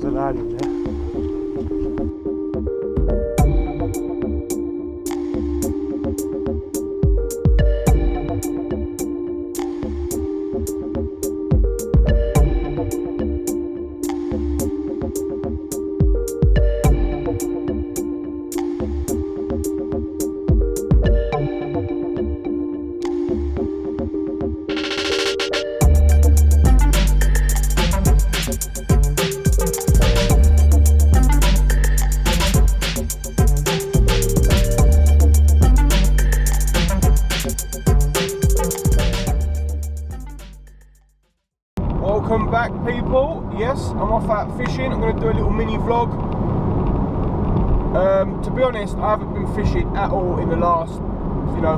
allowed in there. Welcome back, people. Yes, I'm off out fishing. I'm going to do a little mini vlog. To be honest, I haven't been fishing at all in the last,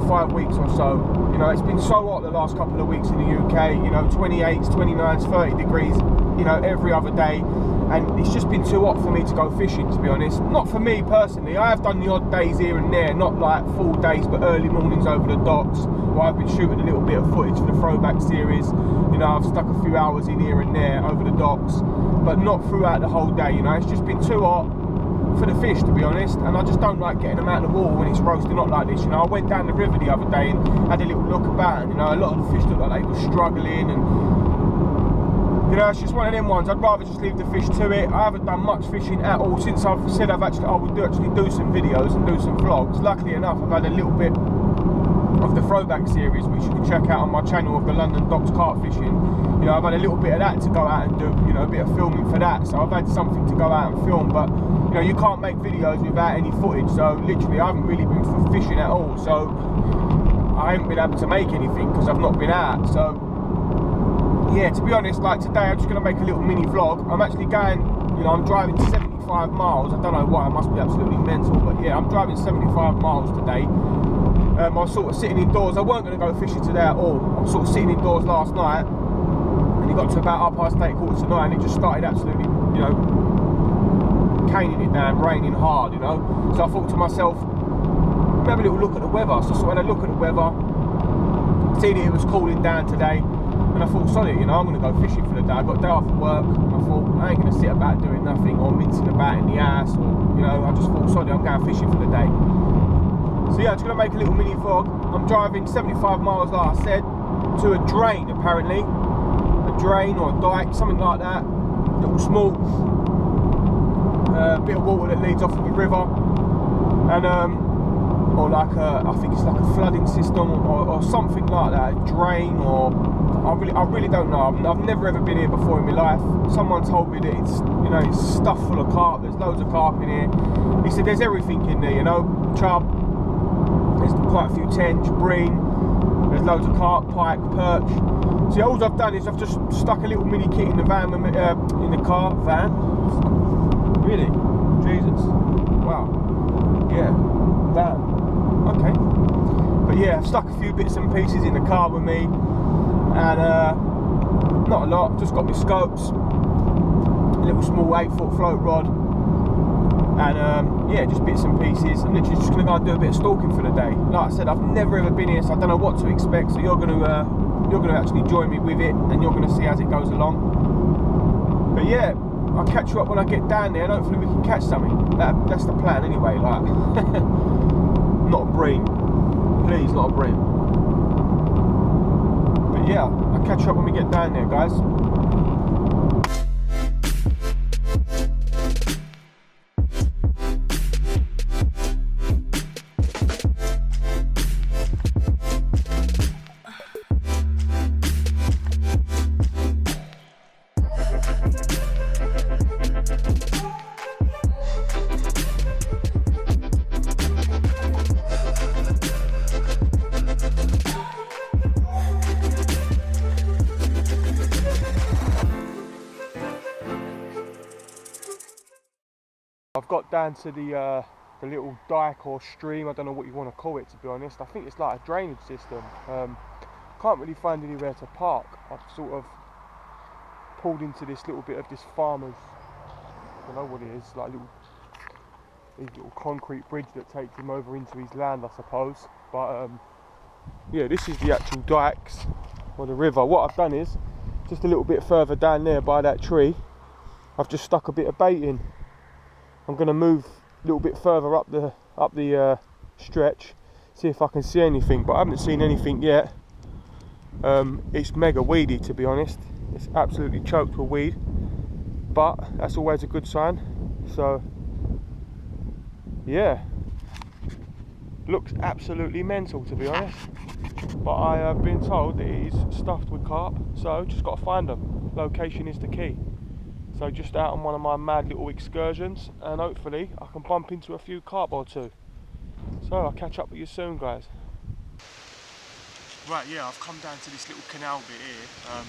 5 weeks or so. It's been so hot the last couple of weeks in the UK. 28s, 29s, 30 degrees, every other day. And it's just been too hot for me to go fishing, to be honest. Not for me personally. I have done the odd days here and there, not like full days, but early mornings over the docks, where I've been shooting a little bit of footage for the throwback series. I've stuck a few hours in here and there over the docks, but not throughout the whole day. It's just been too hot for the fish, to be honest, and I just don't like getting them out of the water when it's roasting hot like this. I went down the river the other day and had a little look about, and a lot of the fish looked like they were struggling, and it's just one of them ones. I'd rather just leave the fish to it. I haven't done much fishing at all since I've said I would actually do some videos and do some vlogs. Luckily enough, I've had a little bit of the throwback series, which you can check out on my channel of the London Docks carp fishing. I've had a little bit of that to go out and do, a bit of filming for that, so I've had something to go out and film. But you can't make videos without any footage, so literally I haven't really been fishing at all, so I haven't been able to make anything because I've not been out. So yeah, to be honest, like today I'm just going to make a little mini vlog. I'm actually going, I'm driving 75 miles. I don't know why, I must be absolutely mental, but yeah, I'm driving 75 miles today. I was sort of sitting indoors. I weren't going to go fishing today at all. I was sort of sitting indoors last night, and it got to about 8:30, 8:45, and it just started absolutely, caning it down, raining hard, So I thought to myself, let me have a little look at the weather. So I had a look at the weather, see that it was cooling down today, and I thought, sorry, I'm going to go fishing for the day. I got a day off of work, and I thought, I ain't going to sit about doing nothing or mincing about in the house, or, I just thought, sorry, I'm going fishing for the day. So yeah, I'm just going to make a little mini vlog. I'm driving 75 miles, like I said, to a drain, apparently. A drain or a dike, something like that. Little small bit of water that leads off of the river. And, or like I think it's like a flooding system or something like that. A drain, or, I really don't know. I've never ever been here before in my life. Someone told me that it's, it's stuffed full of carp. There's loads of carp in here. He said there's everything in there, chub. There's quite a few tench, bream, there's loads of carp, pike, perch. So yeah, all I've done is I've just stuck a little mini kit in the van, in the car, Really? Jesus. Wow. Yeah, van. Okay. But yeah, I've stuck a few bits and pieces in the car with me, and not a lot, just got my scopes, a little small 8-foot float rod, and yeah, just bits and pieces. I'm literally just going to go and do a bit of stalking for the day. Like I said, I've never ever been here, so I don't know what to expect. So you're going to actually join me with it, and you're going to see as it goes along. But yeah, I'll catch you up when I get down there, and hopefully we can catch something. That's the plan anyway. Like, not a bream, please, not a bream. But yeah, I'll catch you up when we get down there, guys. I've got down to the little dike or stream, I don't know what you want to call it, to be honest. I think it's like a drainage system. Can't really find anywhere to park. I've sort of pulled into this little bit of this farmer's, I don't know what it is, like his little concrete bridge that takes him over into his land, I suppose. But yeah, this is the actual dikes or the river. What I've done is, just a little bit further down there by that tree, I've just stuck a bit of bait in. I'm going to move a little bit further up the stretch, see if I can see anything, but I haven't seen anything yet. It's mega weedy, to be honest. It's absolutely choked with weed, but that's always a good sign. So yeah, looks absolutely mental, to be honest, but I have been told that it is stuffed with carp, so just got to find them. Location is the key. So just out on one of my mad little excursions, and hopefully I can bump into a few carp or two. So I'll catch up with you soon, guys. Right, yeah, I've come down to this little canal bit here. I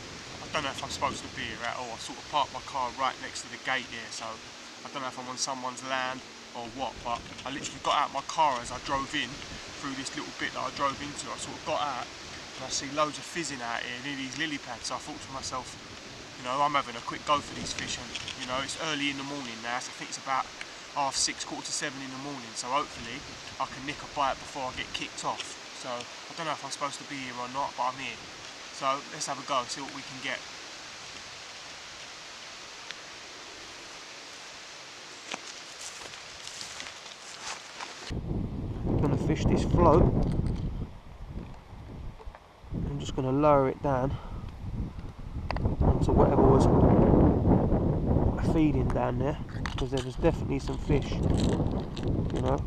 don't know if I'm supposed to be here at all. I sort of parked my car right next to the gate here, so I don't know if I'm on someone's land or what, but I literally got out my car as I drove in through this little bit that I drove into. I sort of got out and I see loads of fizzing out here near these lily pads, so I thought to myself, you know, I'm having a quick go for these fish, and you know, it's early in the morning now, so I think it's about 6:30, 7:15 in the morning, so hopefully I can nick a bite before I get kicked off. So I don't know if I'm supposed to be here or not, but I'm here. So let's have a go, see what we can get. I'm going to fish this float. I'm just going to lower it down onto whatever was feeding down there, because there was definitely some fish, you know,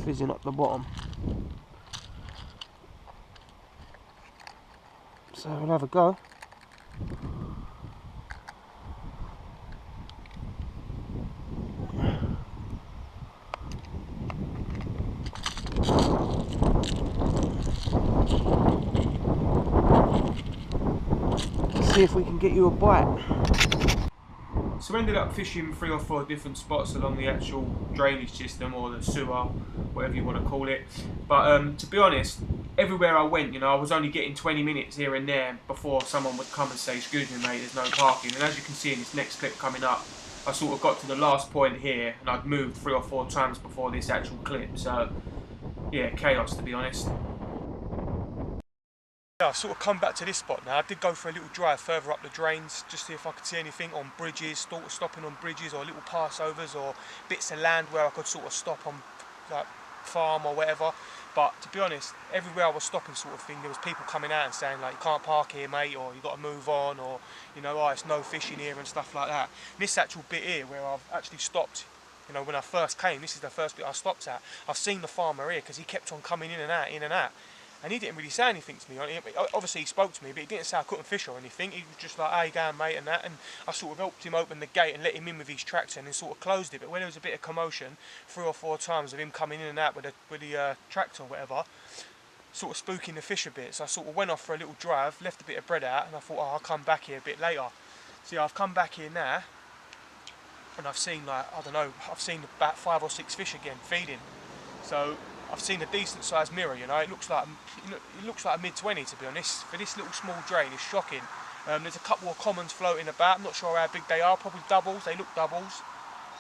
fizzing up the bottom. So we'll have a go. Let's see if we can get you a bite. So we ended up fishing 3 or 4 different spots along the actual drainage system, or the sewer, whatever you want to call it. But to be honest, everywhere I went, you know, I was only getting 20 minutes here and there before someone would come and say, excuse me mate, there's no parking. And as you can see in this next clip coming up, I sort of got to the last point here and I'd moved 3 or 4 times before this actual clip. So yeah, chaos, to be honest. I've sort of come back to this spot now. I did go for a little drive further up the drains just to see if I could see anything on bridges, stopping on bridges or little passovers or bits of land where I could sort of stop on, like farm or whatever. But to be honest, everywhere I was stopping sort of thing, there was people coming out and saying like, you can't park here mate, or you got to move on, or you know, oh, it's no fishing here and stuff like that. And this actual bit here where I've actually stopped, you know, when I first came, this is the first bit I stopped at. I've seen the farmer here because he kept on coming in and out, and he didn't really say anything to me. Obviously he spoke to me, but he didn't say I couldn't fish or anything. He was just like, hey, going mate, and that, and I sort of helped him open the gate and let him in with his tractor, and then sort of closed it. But when there was a bit of commotion, 3 or 4 times of him coming in and out with the tractor or whatever, sort of spooking the fish a bit. So I sort of went off for a little drive, left a bit of bread out, and I thought, oh, I'll come back here a bit later. So yeah, I've come back here now, and I've seen, like, I don't know, I've seen about 5 or 6 fish again feeding. So I've seen a decent sized mirror, you know. It looks like a mid-20, to be honest. For this little small drain, it's shocking. There's a couple of commons floating about. I'm not sure how big they are. Probably doubles. They look doubles.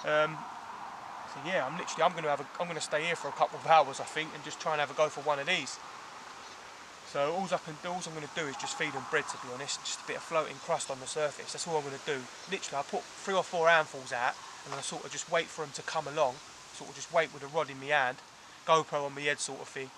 So yeah, I'm going to stay here for a couple of hours, I think, and just try and have a go for one of these. So all I'm going to do is just feed them bread, to be honest. Just a bit of floating crust on the surface. That's all I'm going to do. Literally, I put 3 or 4 handfuls out, and I sort of just wait for them to come along. Sort of just wait with a rod in my hand, GoPro on my head, sort of thing.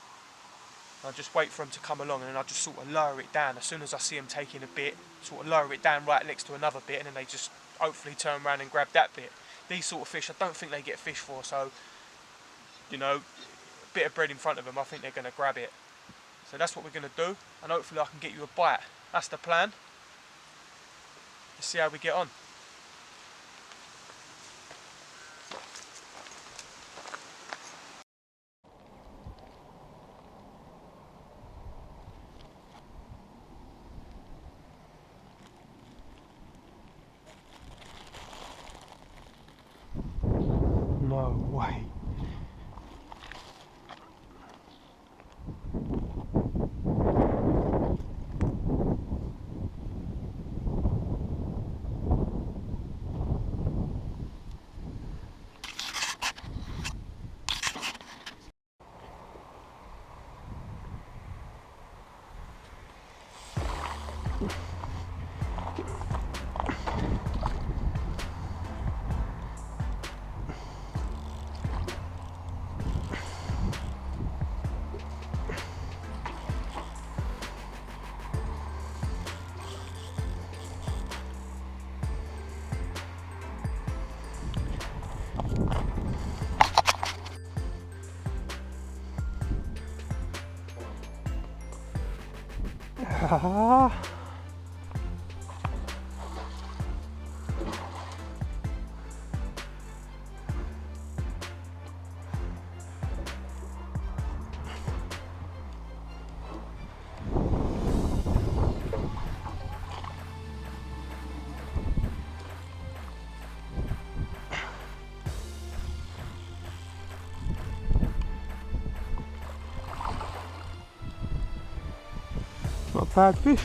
I just wait for them to come along, and then I just sort of lower it down. As soon as I see them taking a bit, sort of lower it down right next to another bit, and then they just hopefully turn around and grab that bit. These sort of fish, I don't think they get fished for, so, you know, a bit of bread in front of them, I think they're going to grab it. So that's what we're going to do, and hopefully I can get you a bite. That's the plan. Let's see how we get on. No way. Not a bad fish.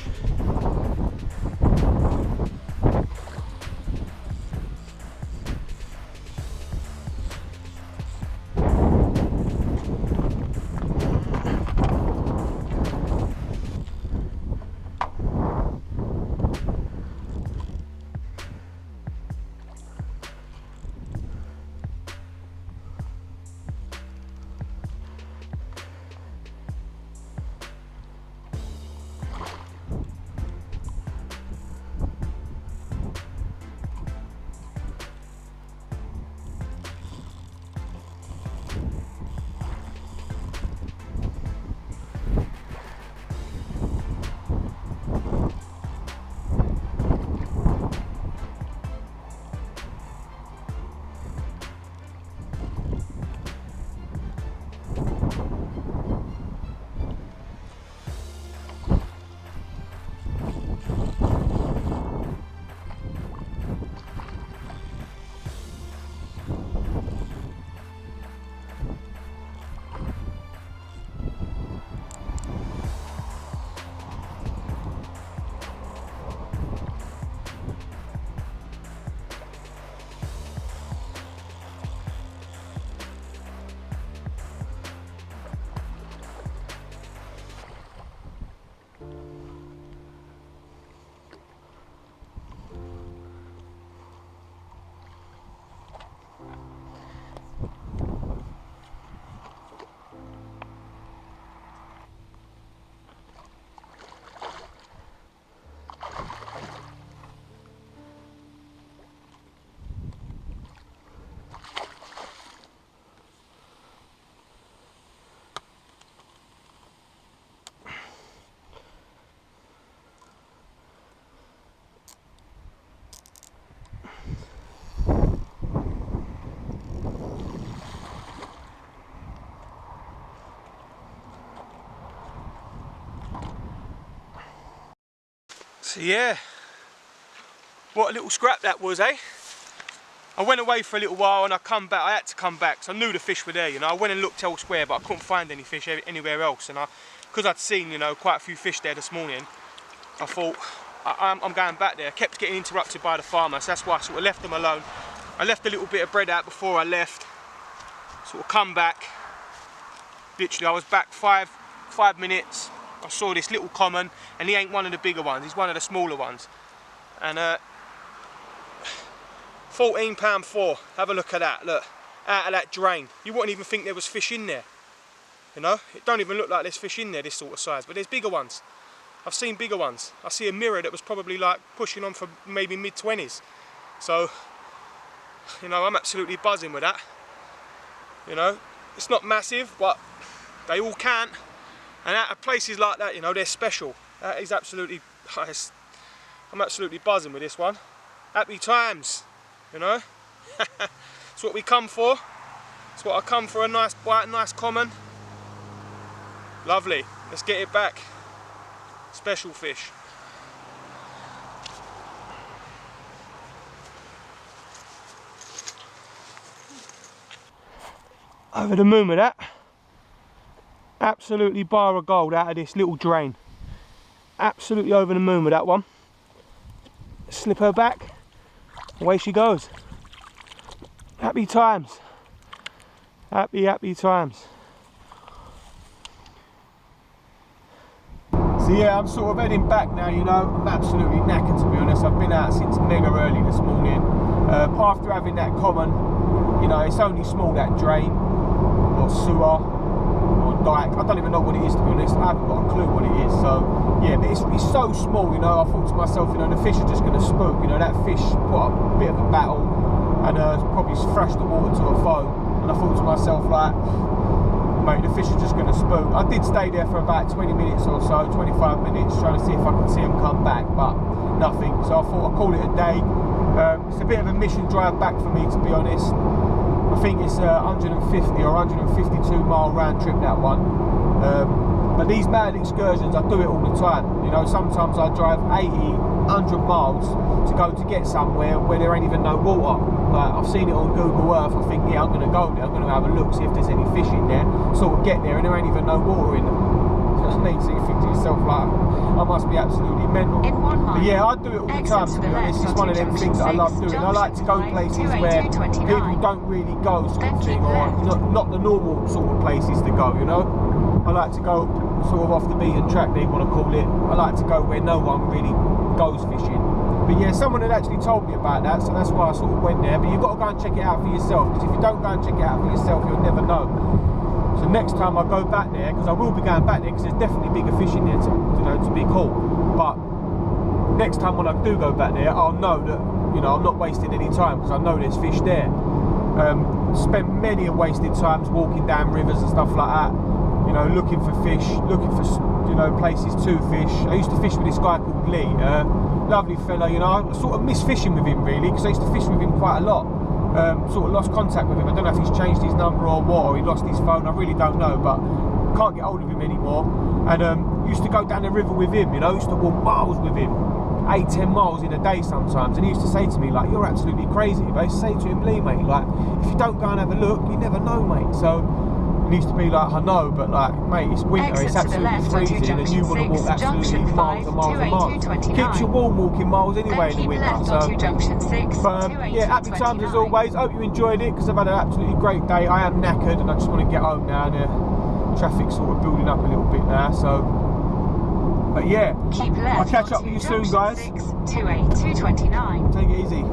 So yeah, what a little scrap that was, eh? I went away for a little while and I come back. I had to come back because I knew the fish were there, you know. I went and looked elsewhere, but I couldn't find any fish anywhere else. And because I'd seen, you know, quite a few fish there this morning, I thought I'm going back there. I kept getting interrupted by the farmer, so that's why I sort of left them alone. I left a little bit of bread out before I left. Sort of come back. Literally, I was back five minutes. I saw this little common, and he ain't one of the bigger ones, he's one of the smaller ones. And £14.4, have a look at that, look, out of that drain. You wouldn't even think there was fish in there, you know? It don't even look like there's fish in there, this sort of size, but there's bigger ones. I've seen bigger ones. I see a mirror that was probably like pushing on for maybe mid-20s. So, you know, I'm absolutely buzzing with that. You know, it's not massive, but they all count. And at places like that, you know, they're special. That is absolutely, I'm absolutely buzzing with this one. Happy times, you know. It's what we come for. It's what I come for, a nice bite, nice common. Lovely, let's get it back. Special fish. Over the moon with that. Absolutely bar of gold out of this little drain. Absolutely over the moon with that one. Slip her back, away she goes. Happy times. Happy, happy times. So yeah, I'm sort of heading back now, you know. I'm absolutely knackered, to be honest. I've been out since mega early this morning. After having that common, you know, it's only small, that drain, or sewer, dike. I don't even know what it is, to be honest. I haven't got a clue what it is. So yeah, but it's so small, you know. I thought to myself, you know, the fish are just going to spook. You know, that fish put up a bit of a battle and probably thrashed the water to a foam. And I thought to myself, like, mate, the fish are just going to spook. I did stay there for about 20 minutes or so, 25 minutes, trying to see if I could see them come back, but nothing. So I thought I'd call it a day. It's a bit of a mission drive back for me, to be honest. I think it's 150 or 152 mile round trip, that one. But these mad excursions, I do it all the time. You know, sometimes I drive 80, 100 miles to go to get somewhere where there ain't even no water. Like, I've seen it on Google Earth. I think, yeah, I'm going to go there. I'm going to have a look, see if there's any fish in there. Sort of get there and there ain't even no water in them. I mean, so you think to yourself, like, I must be absolutely mental. But yeah, I do it all the time, to be honest. It's one of them things that I love doing. I like to go places where people don't really go, sort of thing, or not the normal sort of places to go, you know. I like to go sort of off the beaten track, they want to call it. I like to go where no one really goes fishing. But yeah, someone had actually told me about that, so that's why I sort of went there. But you've got to go and check it out for yourself, because if you don't go and check it out for yourself, you'll never know. So next time I go back there, because I will be going back there, because there's definitely bigger fish in there to be caught. But next time when I do go back there, I'll know that, you know, I'm not wasting any time, because I know there's fish there. Spent many wasted times walking down rivers and stuff like that, you know, looking for fish, looking for, you know, places to fish. I used to fish with this guy called Lee, lovely fella, you know. I sort of miss fishing with him, really, because I used to fish with him quite a lot. Sort of lost contact with him. I don't know if he's changed his number or what, or he lost his phone, I really don't know, but can't get hold of him anymore. And used to go down the river with him, you know, used to walk miles with him, 8-10 miles in a day sometimes, and he used to say to me, like, you're absolutely crazy. But I used to say to him, Lee, mate, like, if you don't go and have a look, you never know, mate. So he used to be like, I know, but like, mate, it's winter, it's absolutely freezing, and you want to walk absolutely miles and miles and miles. Keeps you warm walking miles anyway in the winter. So, but yeah, happy times as always. Hope you enjoyed it, because I've had an absolutely great day. I am knackered, and I just want to get home now. And traffic's sort of building up a little bit now, so. But yeah, I'll catch up with you soon, guys. 628 229. Take it easy.